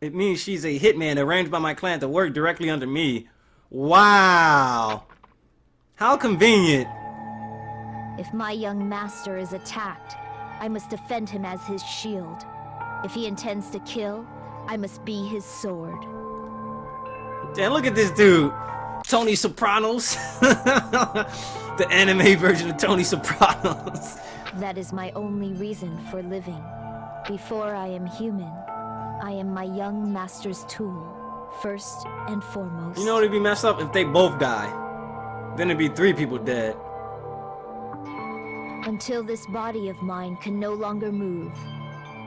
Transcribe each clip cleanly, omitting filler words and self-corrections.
It means she's a hitman arranged by my clan to work directly under me. Wow. How convenient. If my young master is attacked, I must defend him as his shield. If he intends to kill, I must be his sword. Damn, look at this dude. Tony Sopranos. The anime version of Tony Sopranos. That is my only reason for living. Before I am human, I am my young master's tool, first and foremost. You know it'd be messed up if they both die. Then it'd be 3 people dead. Until this body of mine can no longer move,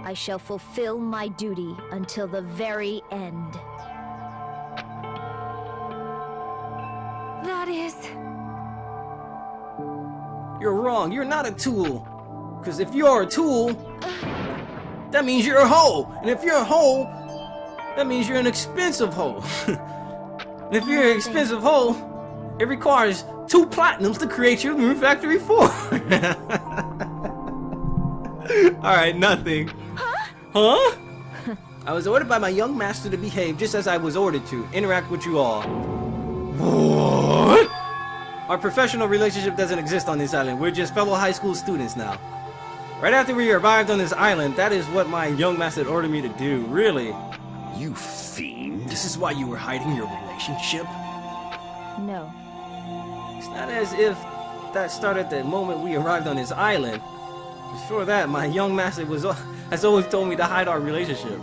I shall fulfill my duty until the very end. That is... You're wrong. You're not a tool. Because if you're a tool, that means you're a hoe. And if you're a hoe, that means you're an expensive hoe. And if you're an expensive hoe, it requires 2 platinums to create your new factory 4. Alright, nothing. Huh? I was ordered by my young master to behave just as I was ordered to. Interact with you all. What? Our professional relationship doesn't exist on this island. We're just fellow high school students now. Right after we arrived on this island, that is what my young master ordered me to do. Really? You fiend. This is why you were hiding your relationship? No. It's not as if that started the moment we arrived on this island. Before that, my young master has always told me to hide our relationship.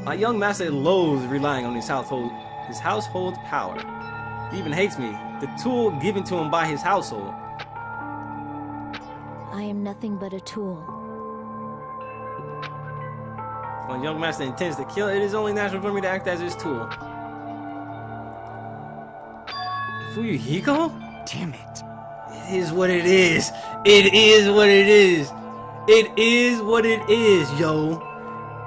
My young master loathes relying on his household power. He even hates me, the tool given to him by his household. I am nothing but a tool. If my young master intends to kill, it is only natural for me to act as his tool. Fuyuhiko? Damn it. It is what it is. It is what it is. It is what it is, yo.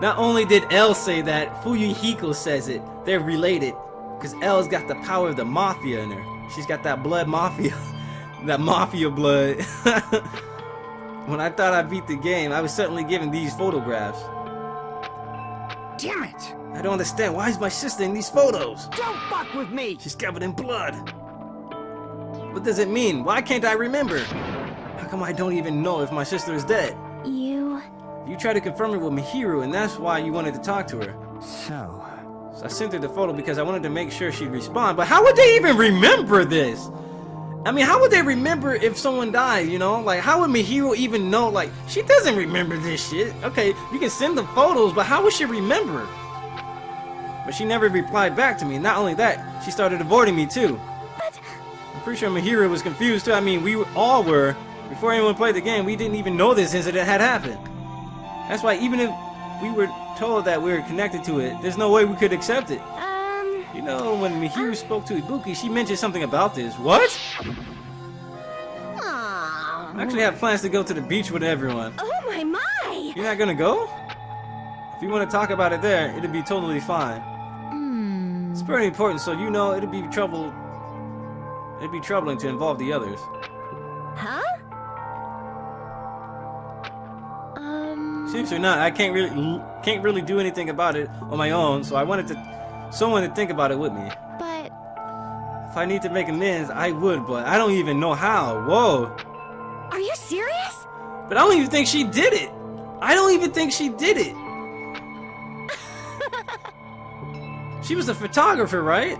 Not only did L say that, Fuyuhiko says it. They're related. Because L's got the power of the mafia in her. She's got that blood mafia. That mafia blood. When I thought I beat the game, I was suddenly given these photographs. Damn it. I don't understand. Why is my sister in these photos? Don't fuck with me. She's covered in blood. What does it mean? Why can't I remember? How come I don't even know if my sister is dead? You tried to confirm it with Mihiru, and that's why you wanted to talk to her. So I sent her the photo because I wanted to make sure she'd respond. But how would they even remember this? I mean, how would they remember if someone died, you know? Like, how would Mihiru even know? Like, she doesn't remember this shit. Okay, you can send the photos, but how would she remember? But she never replied back to me. Not only that, she started avoiding me too. I'm pretty sure Mihiru was confused too. I mean, we all were. Before anyone played the game, we didn't even know this incident had happened. That's why even if we were told that we were connected to it, there's no way we could accept it. You know, when Mihiru spoke to Ibuki, she mentioned something about this. What? I actually have plans to go to the beach with everyone. Oh my! You're not gonna go? If you want to talk about it there, it'll be totally fine. It's pretty important, so you know it'd be troubling to involve the others. Huh? Seriously or not, I can't really do anything about it on my own, so I wanted someone to think about it with me. But if I need to make amends, I would, but I don't even know how. Whoa. are you serious? But I don't even think she did it. I don't even think she did it. She was a photographer, right?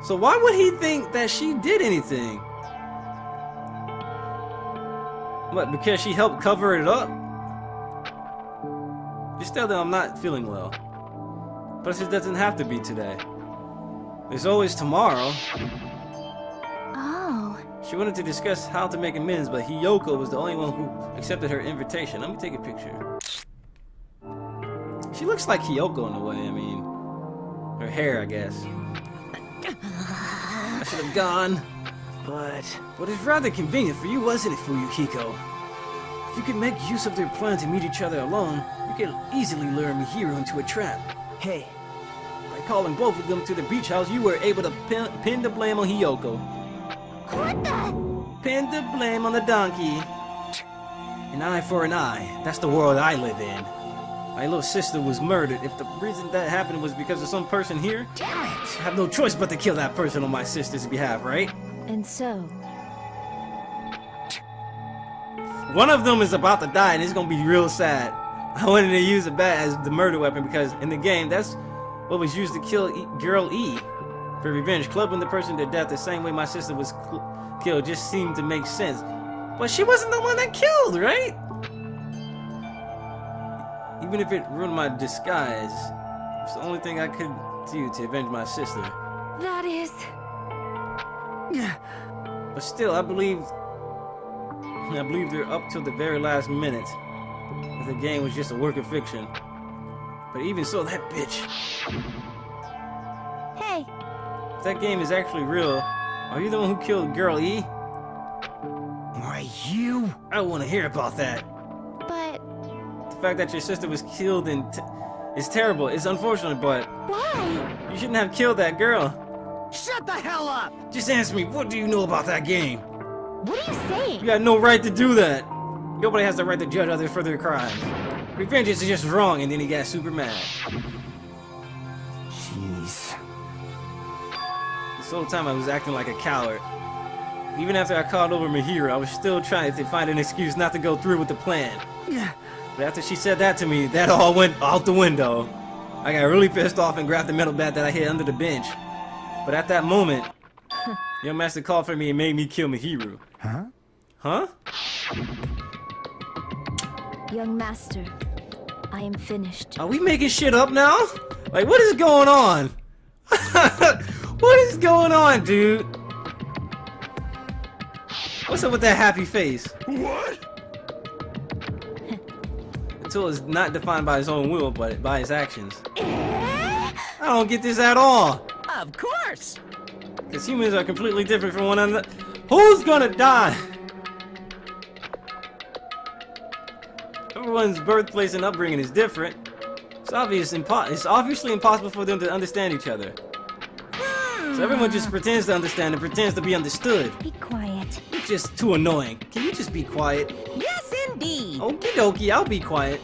So why would he think that she did anything? What, because she helped cover it up? Just tell them I'm not feeling well. Plus it doesn't have to be today. There's always tomorrow. Oh. She wanted to discuss how to make amends, but Hiyoko was the only one who accepted her invitation. Let me take a picture. She looks like Hiyoko in a way, I mean. Her hair, I guess. I should have gone. But it's rather convenient for you, wasn't it, Fuyuhiko? If you could make use of their plan to meet each other alone, you could easily lure Mihiru into a trap. hey, By calling both of them to the beach house, you were able to pin the blame on Hiyoko. What the? Pin the blame on the donkey. An eye for an eye. That's the world I live in. My little sister was murdered. If the reason that happened was because of some person here, Damn it! I have no choice but to kill that person on my sister's behalf, right? And so, One of them is about to die, and it's gonna be real sad. I wanted to use a bat as the murder weapon because in the game, that's what was used to kill Girl E for revenge. Clubbing the person to death the same way my sister was killed just seemed to make sense. But she wasn't the one that killed, right? Even if it ruined my disguise, it's the only thing I could do to avenge my sister. that is... But still, I believed her up till the very last minute that the game was just a work of fiction. But even so, that bitch. Hey, If that game is actually real, are you the one who killed Girl E? Why, you? I want to hear about that. but The fact that your sister was killed is terrible. It's unfortunate, but why? you shouldn't have killed that girl. Shut the hell up! Just answer me, what do you know about that game? What are you saying? You got no right to do that. Nobody has the right to judge others for their crimes. Revenge is just wrong, and then he got super mad. Jeez. This whole time I was acting like a coward. Even after I called over Mihiru, I was still trying to find an excuse not to go through with the plan. But after she said that to me, that all went out the window. I got really pissed off and grabbed the metal bat that I hid under the bench. But at that moment, your master called for me and made me kill Mihiru. Huh? Huh? Young master, I am finished. Are we making shit up now? Like, what is going on? What is going on, dude? What's up with that happy face? What? Until it's not defined by his own will, but by his actions. I don't get this at all. Of course! Because humans are completely different from one another. Who's gonna die? Everyone's birthplace and upbringing is different. It's obviously impossible for them to understand each other. So everyone just pretends to understand and pretends to be understood. Be quiet. It's just too annoying. Can you just be quiet? Yes, indeed! Okie dokie, I'll be quiet.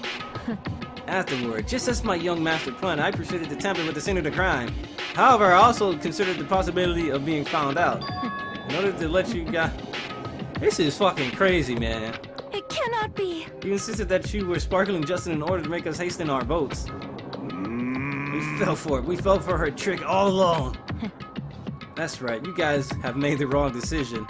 Afterward, just as my young master planned, I proceeded to tamper with the scene of the crime. However, I also considered the possibility of being found out. In order to let you guys... This is fucking crazy, man. It cannot be. You insisted that you were sparkling just in order to make us hasten our boats. We fell for it. We fell for her trick all along. That's right. You guys have made the wrong decision.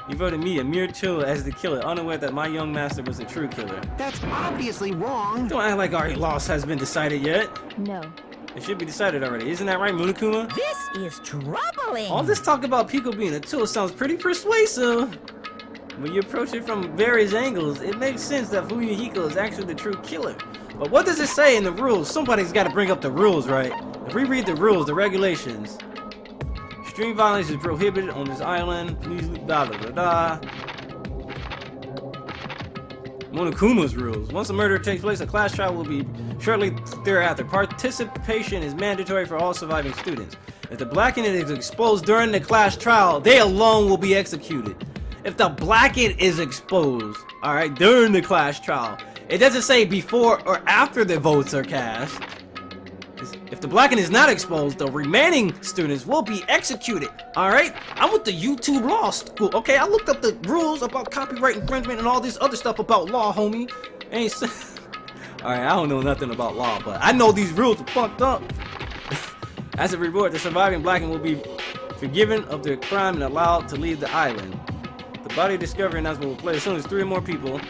You voted me, a mere chill, as the killer, unaware that my young master was the true killer. That's obviously wrong! Don't act like our loss has been decided yet. No. It should be decided already. Isn't that right, Monokuma? This is troubling! All this talk about Pico being a tool sounds pretty persuasive. When you approach it from various angles, it makes sense that Fuyuhiko is actually the true killer. But what does it say in the rules? Somebody's got to bring up the rules, right? If we read the rules, the regulations. Extreme violence is prohibited on this island. Please, da da da da. Monokuma's rules. Once a murder takes place, a class trial will be shortly thereafter. Participation is mandatory for all surviving students. If the blackened is exposed during the class trial, they alone will be executed. If the blackened is exposed, alright, during the class trial, it doesn't say before or after the votes are cast. If the blackened is not exposed, the remaining students will be executed. Alright? I went to YouTube law school. Okay, I looked up the rules about copyright infringement and all this other stuff about law, homie. Alright, I don't know nothing about law, but I know these rules are fucked up. As a reward, the surviving blackened will be forgiven of their crime and allowed to leave the island. The body discovery announcement will play as soon as 3 or more people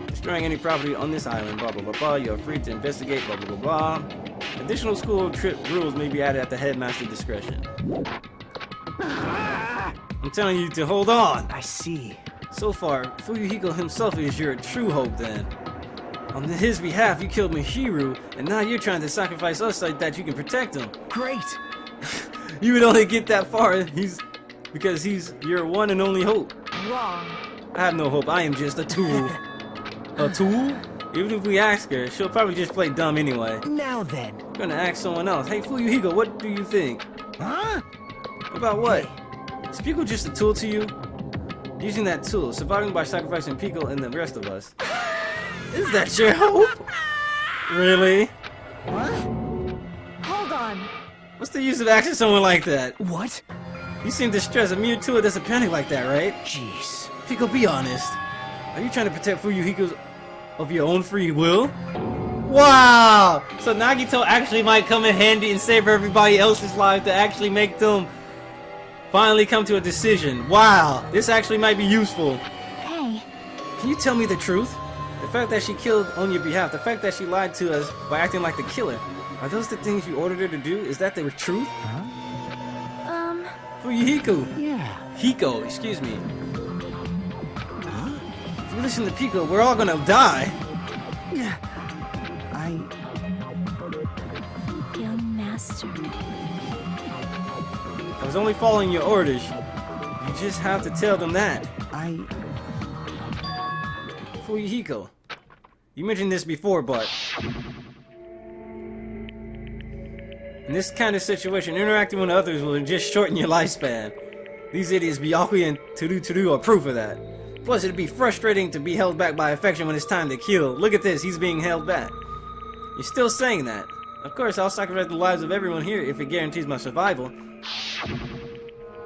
destroying any property on this island, blah blah blah blah. You are free to investigate, blah blah blah blah. Additional school trip rules may be added at the headmaster's discretion. I'm telling you to hold on. I see. So far, Fuyuhiko himself is your true hope then. On his behalf, you killed Mihiru, and now you're trying to sacrifice us so that you can protect him. Great! You would only get that far because he's your one and only hope. Wrong. I have no hope. I am just a tool. A tool? Even if we ask her, she'll probably just play dumb anyway. Now then. We're gonna ask someone else. Hey, Fuyuhiko, what do you think? Huh? About what? Is Pico just a tool to you? Using that tool, surviving by sacrificing Pico and the rest of us. Is that your hope? Really? What? Hold on. What's the use of asking someone like that? What? You seem distressed. A mere Tua doesn't panic like that, right? Jeez. Pico, be honest. Are you trying to protect Fuyuhiko of your own free will? Wow! So Nagito actually might come in handy and save everybody else's life to actually make them finally come to a decision. Wow! This actually might be useful. Hey. Can you tell me the truth? The fact that she killed on your behalf, the fact that she lied to us by acting like the killer, are those the things you ordered her to do? Is that the truth? Fuyuhiko! Yeah. Hiko, excuse me. If you listen to Pico, we're all gonna die. Yeah. Young master. I was only following your orders. You just have to tell them that. Fuyuhiko. You mentioned this before, but in this kind of situation, interacting with others will just shorten your lifespan. These idiots, Byakuya and Turu are proof of that. Plus, it'd be frustrating to be held back by affection when it's time to kill. Look at this, he's being held back. You're still saying that. Of course, I'll sacrifice the lives of everyone here if it guarantees my survival.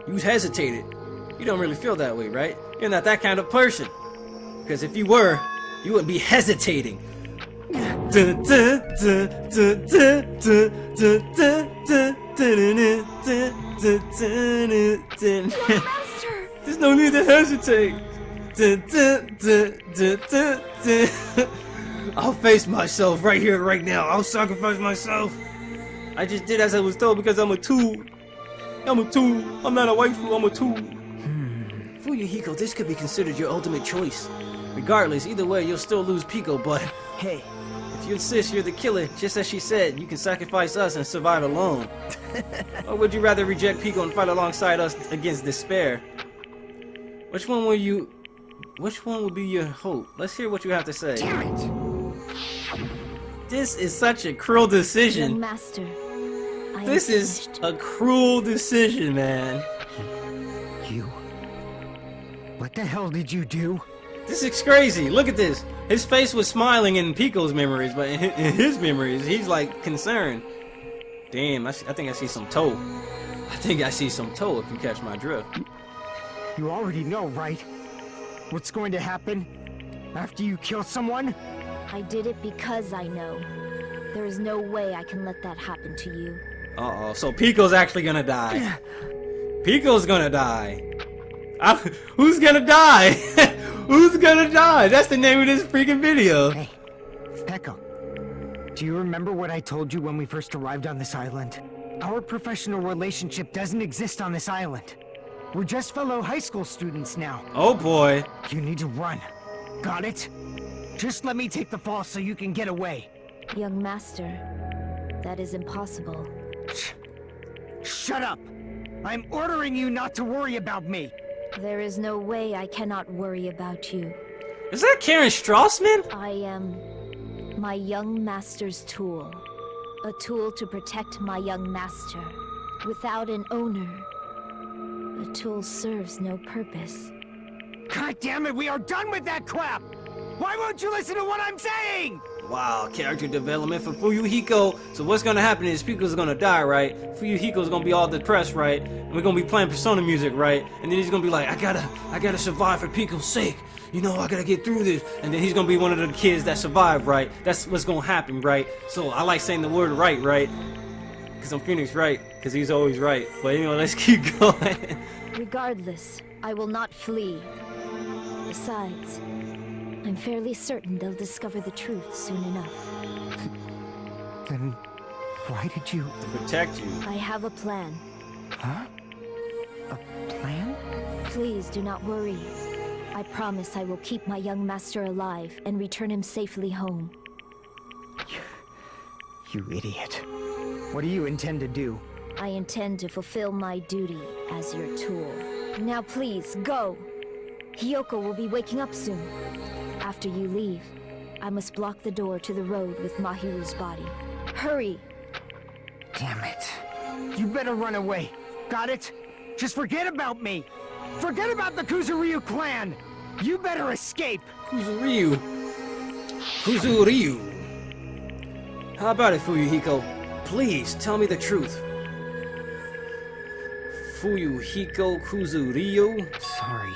You hesitated. You don't really feel that way, right? You're not that kind of person. Because if you were, you wouldn't be hesitating. Young master. There's no need to hesitate. I'll face myself right here, right now. I'll sacrifice myself. I just did as I was told because I'm a tool. I'm a tool. I'm not a waifu, I'm a tool. Fuyuhiko, this could be considered your ultimate choice. Regardless, either way, you'll still lose Pico, but Hey. if you insist you're the killer, just as she said, you can sacrifice us and survive alone. Or would you rather reject Pico and fight alongside us against despair? Which one will be your hope? Let's hear what you have to say. Damn it. This is such a cruel Young decision. master. I am This is finished. a cruel decision, man. You. What the hell did you do? This is crazy. Look at this. His face was smiling in Pico's memories, but in his memories, he's like concerned. Damn, I think I see some toe. I think I see some toe if you catch my drift. You already know, right? What's going to happen after you kill someone? I did it because I know. There is no way I can let that happen to you. Uh-oh, so Pico's actually gonna die. Pico's gonna die. Who's gonna die? Who's gonna die? That's the name of this freaking video. Hey, Pekka. Do you remember what I told you when we first arrived on this island? Our professional relationship doesn't exist on this island. We're just fellow high school students now. Oh boy. You need to run. Got it? Just let me take the fall so you can get away. Young master, that is impossible. Shut up! I'm ordering you not to worry about me. There is no way I cannot worry about you. Is that Karen Strassman? I am my young master's tool. A tool to protect my young master. Without an owner, the tool serves no purpose. God damn it, we are done with that crap! Why won't you listen to what I'm saying? Wow, character development for Fuyuhiko. So what's gonna happen is Pico's gonna die, right? Fuyuhiko's gonna be all depressed, right? And we're gonna be playing Persona music, right? And then he's gonna be like, I gotta survive for Pico's sake. You know, I gotta get through this. And then he's gonna be one of the kids that survive, right? That's what's gonna happen, right? So I like saying the word right? Because I'm Phoenix, right? Because he's always right. But anyway, let's keep going. Regardless, I will not flee. Besides, I'm fairly certain they'll discover the truth soon enough. Then why did you... To protect you. I have a plan. Huh? A plan? Please do not worry. I promise I will keep my young master alive and return him safely home. You idiot. What do you intend to do? I intend to fulfill my duty as your tool. Now please, go! Hiyoko will be waking up soon. After you leave, I must block the door to the road with Mahiru's body. Hurry! Damn it. You better run away. Got it? Just forget about me. Forget about the Kuzuryu clan. You better escape. Kuzuryu. Kuzuryu. How about it, Fuyuhiko? Please, tell me the truth. Fuyuhiko Kuzuryu? Sorry.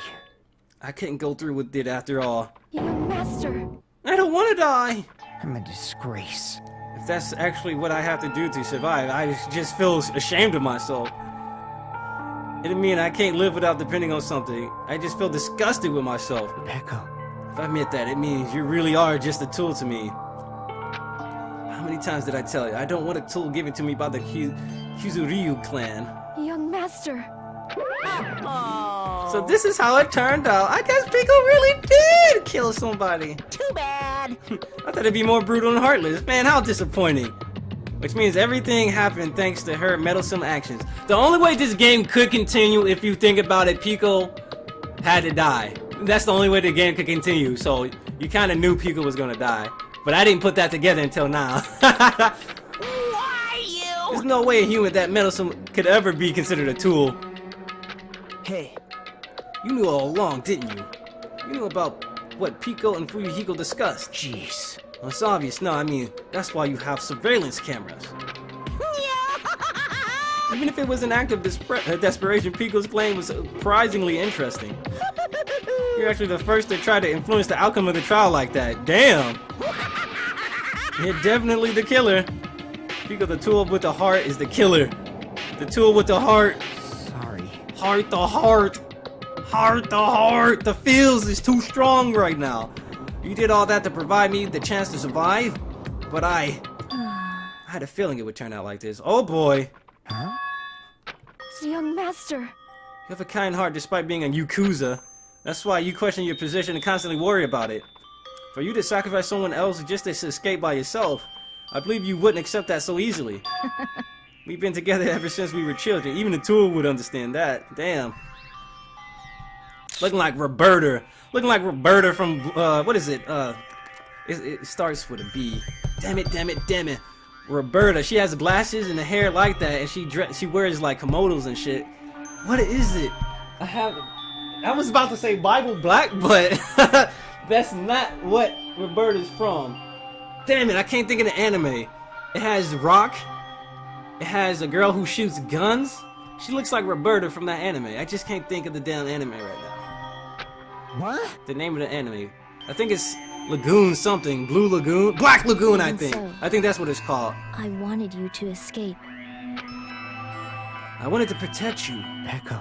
I couldn't go through with it after all. Young master. I don't want to die! I'm a disgrace. If that's actually what I have to do to survive, I just feel ashamed of myself. It mean I can't live without depending on something. I just feel disgusted with myself. Echo. If I admit that, it means you really are just a tool to me. How many times did I tell you? I don't want a tool given to me by the Kuzuryu clan. Young master. So this is how it turned out. I guess Pico really did kill somebody. Too bad. I thought it'd be more brutal and heartless. Man, how disappointing. Which means everything happened thanks to her meddlesome actions. The only way this game could continue, if you think about it, Pico had to die. That's the only way the game could continue. So you kind of knew Pico was gonna die. But I didn't put that together until now. Why you? There's no way a human that meddlesome could ever be considered a tool. Hey. You knew all along, didn't you? You knew about what Pico and Fuyuhiko discussed. Jeez. Well, it's obvious. No, I mean, that's why you have surveillance cameras. Even if it was an act of desperation, Pico's claim was surprisingly interesting. You're actually the first to try to influence the outcome of the trial like that. Damn! You're definitely the killer. Pico, the tool with the heart, is the killer. The tool with the heart. Sorry. Heart the heart. Heart the heart. The feels is too strong right now. You did all that to provide me the chance to survive, but I had a feeling it would turn out like this. Oh boy. Huh? Young master. You have a kind heart despite being a Yakuza. That's why you question your position and constantly worry about it. For you to sacrifice someone else just to escape by yourself, I believe you wouldn't accept that so easily. We've been together ever since we were children. Even the tool would understand that. Damn. Looking like Roberta. Looking like Roberta from, what is it? It starts with a B. Damn it, damn it, damn it. Roberta. She has glasses and the hair like that, and she wears like komodos and shit. What is it? I was about to say Bible Black, but that's not what Roberta's from. Damn it, I can't think of the anime. It has Rock. It has a girl who shoots guns. She looks like Roberta from that anime. I just can't think of the damn anime right now. What? The name of the anime. I think it's Lagoon something. Blue Lagoon? Black Lagoon, I think. So. I think that's what it's called. I wanted you to escape. I wanted to protect you. Echo.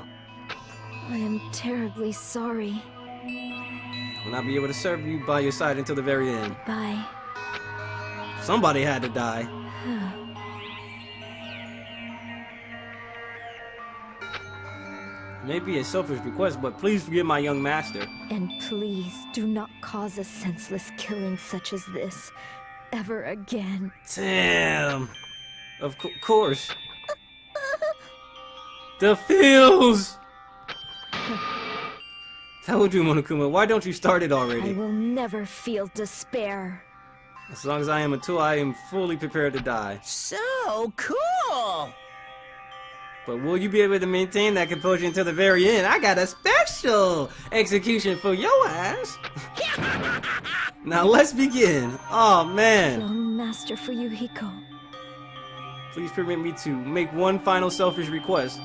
I am terribly sorry. I will not be able to serve you by your side until the very end. Bye. Somebody had to die. Maybe a selfish request, but please forgive my young master. And please do not cause a senseless killing such as this ever again. Damn. Of course. The feels. Taoju Monokuma, why don't you start it I already? will never feel despair. As long as I am a tool, I am fully prepared to die. So cool. But will you be able to maintain that composure until the very end? I got a special execution for your ass. Now let's begin. Oh man. Young Master Fuyuhiko. Please permit me to make one final selfish request.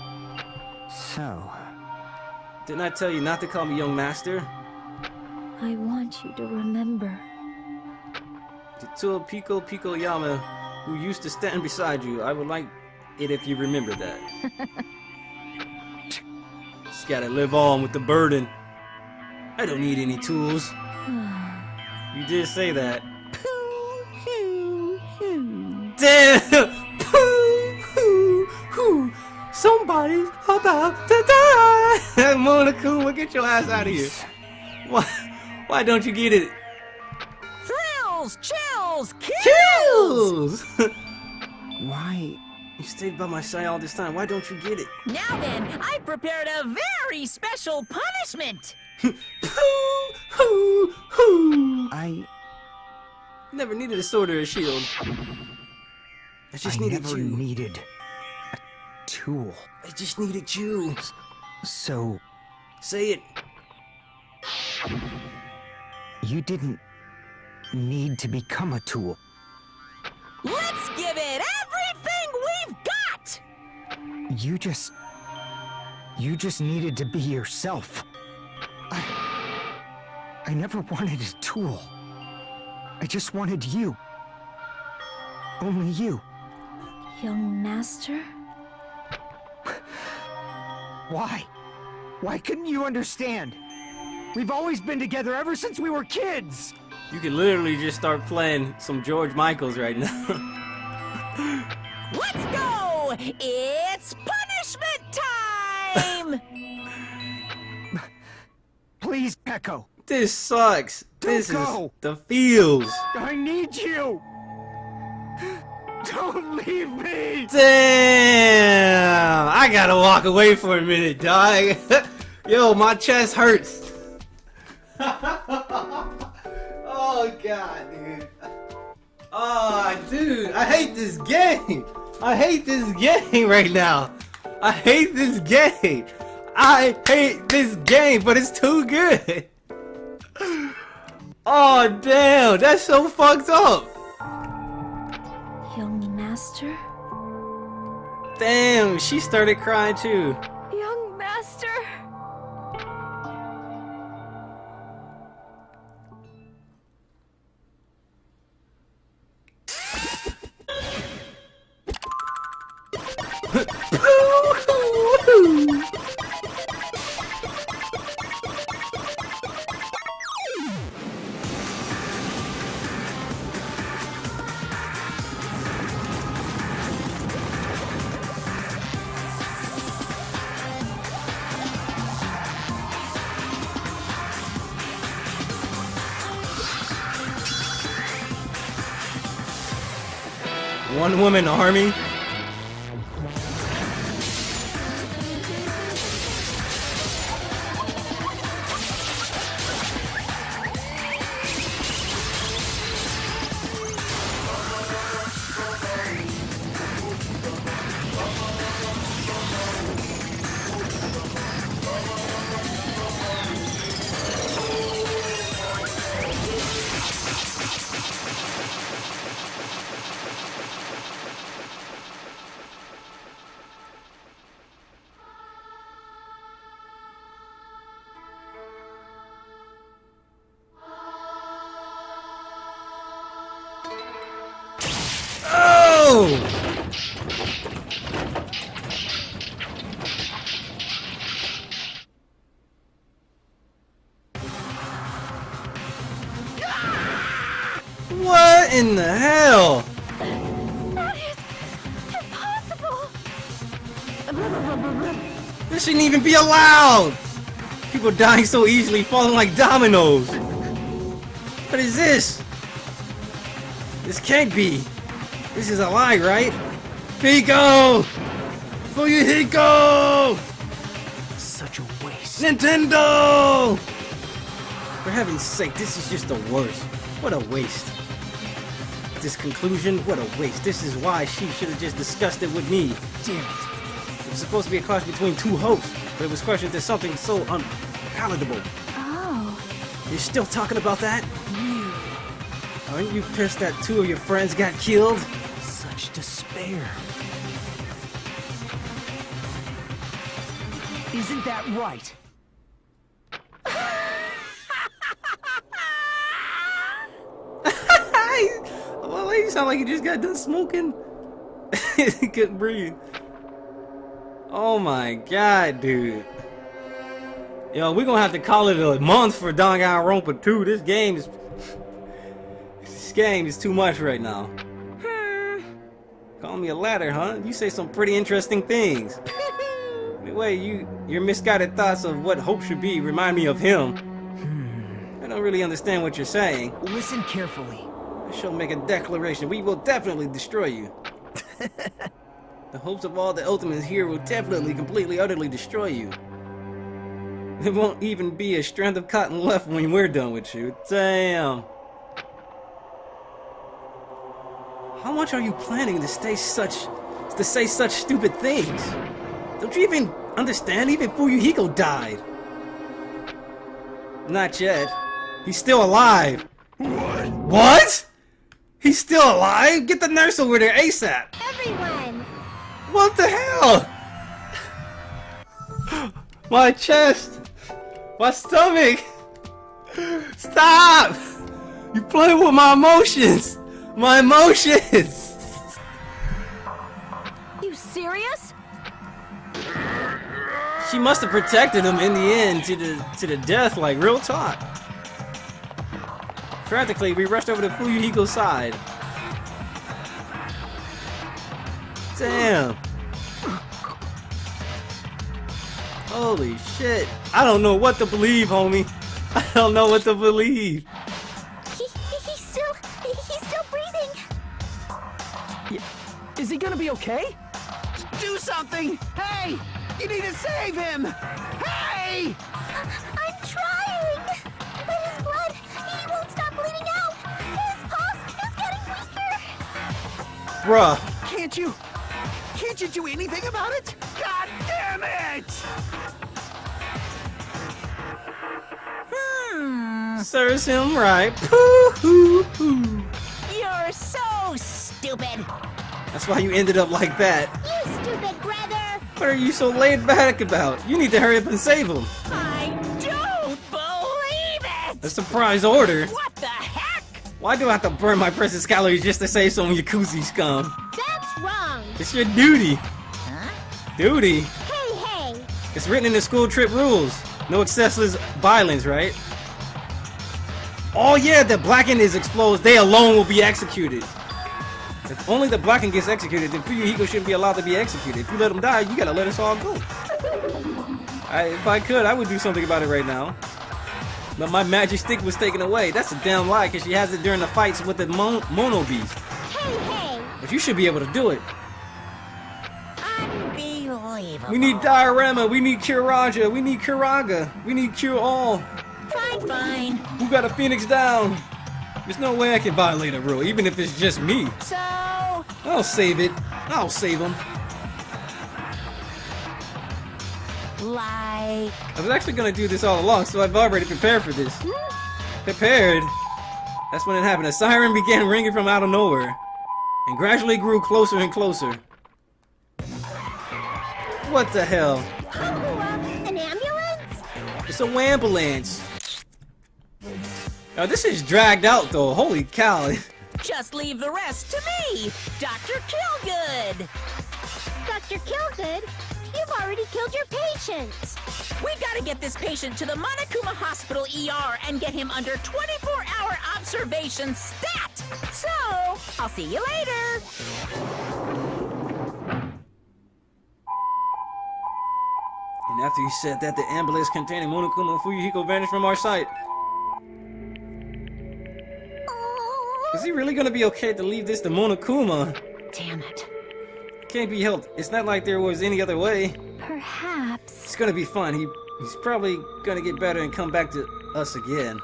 So, Didn't I tell you not to call me young master? I want you to remember. To Pico Yama, who used to stand beside you, I would like it if you remember that. Just gotta live on with the burden. I don't need any tools. You did say that. Damn! Somebody's about to die! Monokuma, get your ass out of here. Why don't you get it? Thrills, chills, Kills! why? You stayed by my side all this time. Why don't you get it? Now then, I prepared a very special punishment. I Never needed a sword or a shield. I just needed never you. needed a tool. I just needed you. So, Say it. you didn't need to become a tool. Let You just needed to be yourself. I never wanted a tool. I just wanted you. Only you. Young master? Why? Why couldn't you understand? We've always been together ever since we were kids! You can literally just start playing some George Michaels right now. Let's go! It's punishment time! Please, Echo. This sucks. This Don't is the feels. I need you! Don't leave me! Damn! I gotta walk away for a minute, dog. Yo, my chest hurts. Oh god, dude. Oh, dude, I hate this game. I hate this game right now. I hate this game. I hate this game, but it's too good. Oh damn, that's so fucked up. Young master? Damn, she started crying too. Young master! One woman army. What in the hell? That is impossible! This shouldn't even be allowed! People dying so easily, falling like dominoes. What is this? This can't be. This is a lie, right? Fuyuhiko! Fuyuhiko! Such a waste. Nintendo! For heaven's sake, this is just the worst. What a waste. This conclusion, what a waste. This is why she should have just discussed it with me. Damn it. It was supposed to be a clash between two hopes, but it was questioned to something so unpalatable. Oh. You're still talking about that? Aren't you pissed that two of your friends got killed? Such despair. Isn't that right? Well, you sound like you just got done smoking. He couldn't breathe. Oh my god, dude. Yo, we're gonna have to call it a month for Dangan Ronpa 2. This game is too much right now. Call me a ladder, huh? You say some pretty interesting things. Anyway, your misguided thoughts of what hope should be remind me of him. I don't really understand what you're saying. Listen carefully. I shall make a declaration. We will definitely destroy you. The hopes of all the Ultimates here will definitely, completely, utterly destroy you. There won't even be a strand of cotton left when we're done with you. Damn. How much are you planning to say such stupid things? Don't you even understand? Even Fuyuhiko died. Not yet. He's still alive. What? He's still alive? Get the nurse over there ASAP. Everyone! What the hell? My chest! My stomach! Stop! You playing with my emotions! My emotions! You serious? She must have protected him in the end to the death, like real talk. Frantically, we rushed over to Fuyuhiko's side. Damn. Holy shit. I don't know what to believe, homie. I don't know what to believe. He's still breathing. Is he gonna be okay? Do something! Hey! You need to save him! Hey! I'm trying! But his blood, he won't stop bleeding out! His pulse is getting weaker! Bruh. Can't you do anything about it? God damn it! Serves him right. Pooh hoo hoo. You're so stupid. That's why you ended up like that. You stupid brother! What are you so laid back about? You need to hurry up and save him. I don't believe it. A surprise order. What the heck? Why do I have to burn my precious calories just to save some Yakuza scum? That's wrong! It's your duty. Duty? Hey! It's written in the school trip rules. No excessive violence, right? Oh yeah, the blackened is exposed. They alone will be executed. If only the blackened gets executed, then Fuyuhiko shouldn't be allowed to be executed. If you let him die, you gotta let us all go. If I could, I would do something about it right now. But my magic stick was taken away. That's a damn lie, because she has it during the fights with the Mono Beast. Hey! But you should be able to do it. Unbelievable. We need Diorama, we need Kuraja, we need Kuraga, we need Cure All. Fine. Who got a Phoenix down? There's no way I can violate a rule, even if it's just me. So, I'll save it. I'll save him. like, I was actually gonna do this all along, so I've already prepared for this. Prepared? That's when it happened. A siren began ringing from out of nowhere, and gradually grew closer and closer. What the hell? An ambulance? It's a wambulance. Now this is dragged out though. Holy cow. just leave the rest to me, Dr. Killgood. Dr. Killgood, you've already killed your patients. We've got to get this patient to the Monokuma Hospital ER and get him under 24-hour observation stat. So, I'll see you later. And after he said that, the ambulance containing Monokuma and Fuyuhiko vanished from our sight. Is he really gonna be okay to leave this to Monokuma? Damn it. Can't be helped. It's not like there was any other way. Perhaps. It's gonna be fun. He's probably gonna get better and come back to us again.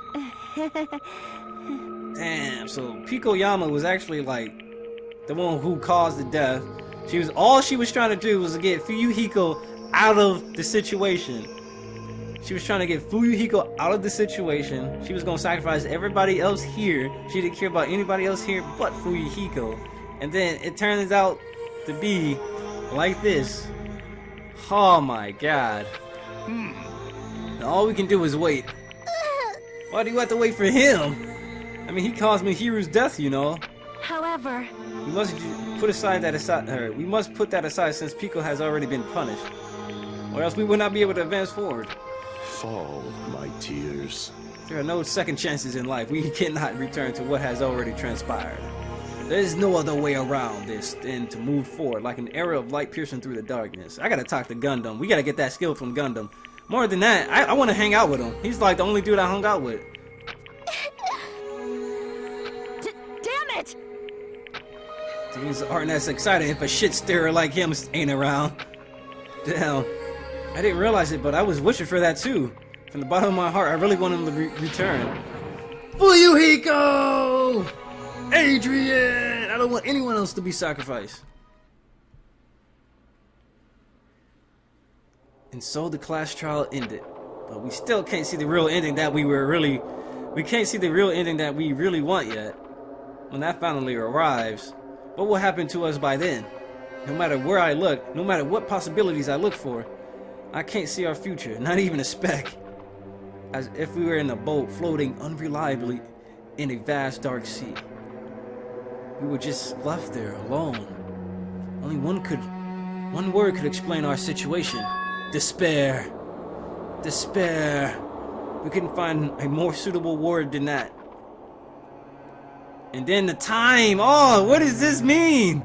Damn, so Pikoyama was actually like the one who caused the death. All she was trying to do was to get Fuyuhiko out of the situation. She was trying to get Fuyuhiko out of the situation. She was gonna sacrifice everybody else here. She didn't care about anybody else here but Fuyuhiko. And then it turns out to be like this. Oh my god. And all we can do is wait. Why do you have to wait for him? I mean, he caused Mihiru's death, you know. However, We must put that aside since Pico has already been punished. Or else we will not be able to advance forward. Fall, my tears. There are no second chances in life. We cannot return to what has already transpired. There is no other way around this than to move forward, like an arrow of light piercing through the darkness. I gotta talk to Gundam. We gotta get that skill from Gundam. More than that, I want to hang out with him. He's like the only dude I hung out with. damn it! Things aren't as exciting if a shit stirrer like him ain't around. Damn. I didn't realize it, but I was wishing for that too. From the bottom of my heart, I really want him to return. Fuyuhiko! Adrian! I don't want anyone else to be sacrificed. And so the class trial ended. But we still can't see the real ending that we can't see the real ending that we really want yet. When that finally arrives, what will happen to us by then? No matter where I look, no matter what possibilities I look for, I can't see our future, not even a speck. As if we were in a boat floating unreliably in a vast dark sea. We were just left there alone. Only one word could explain our situation. Despair. Despair. We couldn't find a more suitable word than that. And then the time. Oh, what does this mean?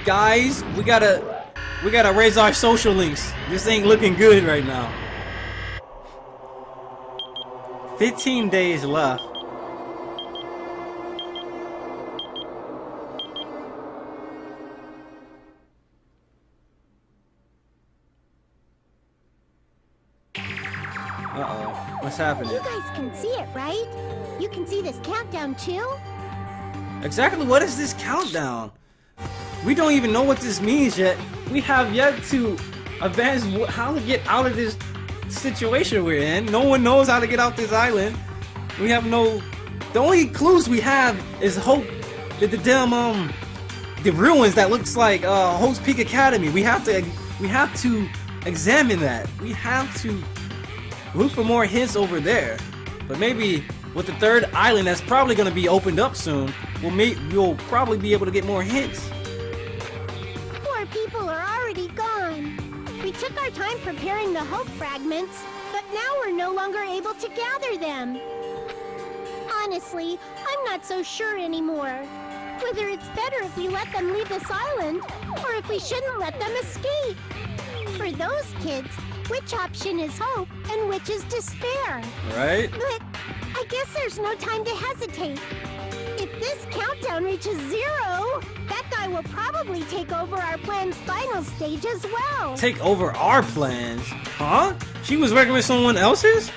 Guys, we gotta raise our social links. This ain't looking good right now. 15 days left. Uh-oh. What's happening? You guys can see it, right? You can see this countdown too? Exactly what is this countdown? We don't even know what this means yet. We have yet to advance how to get out of this situation we're in. No one knows how to get off this island. We have no... The only clues we have is hope that the damn the ruins that looks like Hope's Peak Academy. We have to examine that. We have to look for more hints over there. But maybe with the third island that's probably going to be opened up soon, we'll probably be able to get more hints. Poor people are already gone. We took our time preparing the hope fragments, but now we're no longer able to gather them. Honestly, I'm not so sure anymore. Whether it's better if we let them leave this island, or if we shouldn't let them escape. For those kids, which option is hope and which is despair? Right? But I guess there's no time to hesitate. If this countdown reaches 0, that guy will probably take over our plan's final stage as well. Take over our plans? Huh? She was working with someone else's?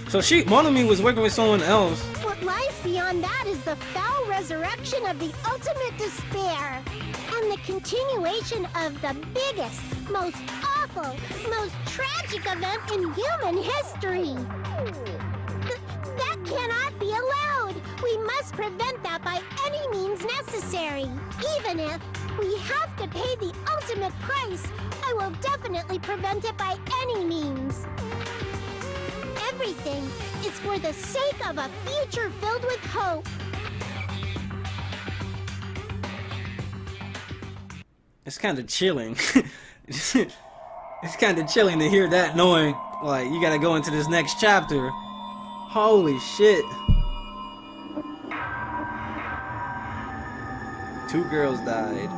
So Monomi was working with someone else. What lies beyond that is the foul resurrection of the ultimate despair, and the continuation of the biggest, most awful, most tragic event in human history. That cannot be allowed. We must prevent that by any means necessary. Even if we have to pay the ultimate price, I will definitely prevent it by any means. Everything is for the sake of a future filled with hope. It's kind of chilling. It's kind of chilling to hear that, knowing like you gotta go into this next chapter. Holy shit. 2 girls died.